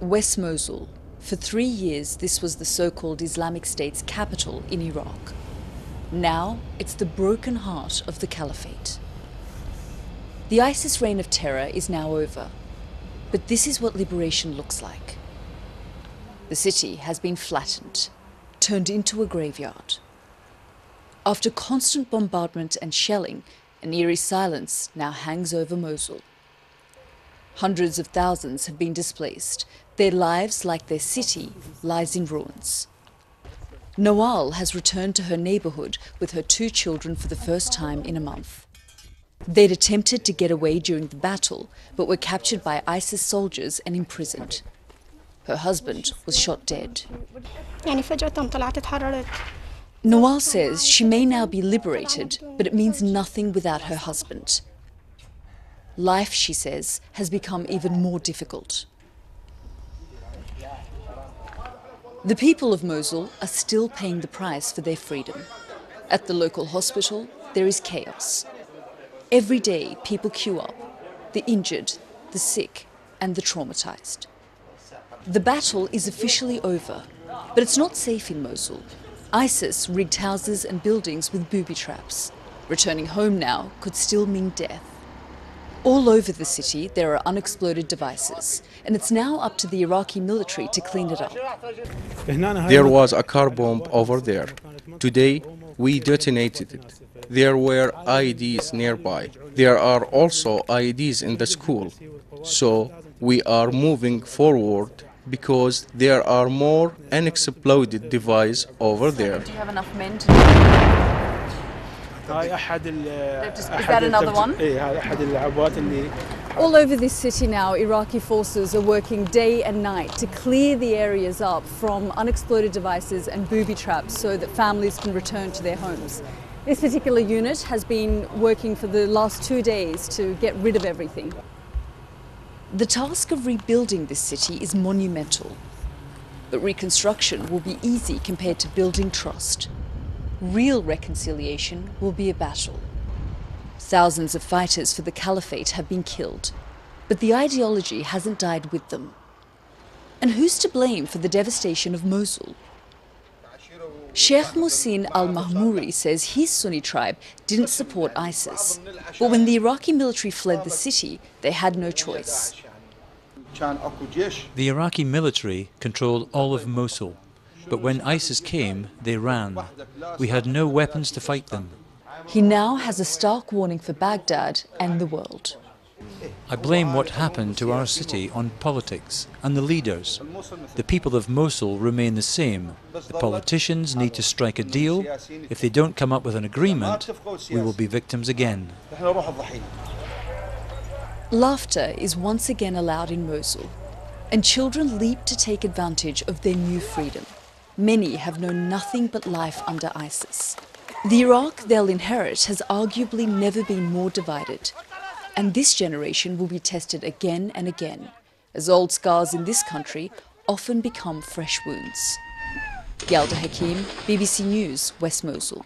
West Mosul. For 3 years, this was the so-called Islamic State's capital in Iraq. Now, it's the broken heart of the caliphate. The ISIS reign of terror is now over, but this is what liberation looks like. The city has been flattened, turned into a graveyard. After constant bombardment and shelling, an eerie silence now hangs over Mosul. Hundreds of thousands have been displaced. Their lives, like their city, lies in ruins. Nawal has returned to her neighbourhood with her 2 children for the first time in a month. They'd attempted to get away during the battle, but were captured by ISIS soldiers and imprisoned. Her husband was shot dead. Nawal says she may now be liberated, but it means nothing without her husband. Life, she says, has become even more difficult. The people of Mosul are still paying the price for their freedom. At the local hospital, there is chaos. Every day, people queue up, the injured, the sick, and the traumatized. The battle is officially over, but it's not safe in Mosul. ISIS rigged houses and buildings with booby traps. Returning home now could still mean death. All over the city, there are unexploded devices, and it's now up to the Iraqi military to clean it up. There was a car bomb over there. Today, we detonated it. There were IEDs nearby. There are also IEDs in the school. So we are moving forward because there are more unexploded devices over there. Do you have enough men to do it? Is that another one? All over this city now, Iraqi forces are working day and night to clear the areas up from unexploded devices and booby traps so that families can return to their homes. This particular unit has been working for the last 2 days to get rid of everything. The task of rebuilding this city is monumental, but reconstruction will be easy compared to building trust. Real reconciliation will be a battle. Thousands of fighters for the caliphate have been killed, but the ideology hasn't died with them. And who's to blame for the devastation of Mosul? Sheikh Muhsin al-Mahmouri says his Sunni tribe didn't support ISIS, but when the Iraqi military fled the city, they had no choice. The Iraqi military controlled all of Mosul, but when ISIS came, they ran. We had no weapons to fight them. He now has a stark warning for Baghdad and the world. I blame what happened to our city on politics and the leaders. The people of Mosul remain the same. The politicians need to strike a deal. If they don't come up with an agreement, we will be victims again. Laughter is once again allowed in Mosul, and children leap to take advantage of their new freedom. Many have known nothing but life under ISIS. The Iraq they'll inherit has arguably never been more divided. And this generation will be tested again and again, as old scars in this country often become fresh wounds. Yalda Hakim, BBC News, West Mosul.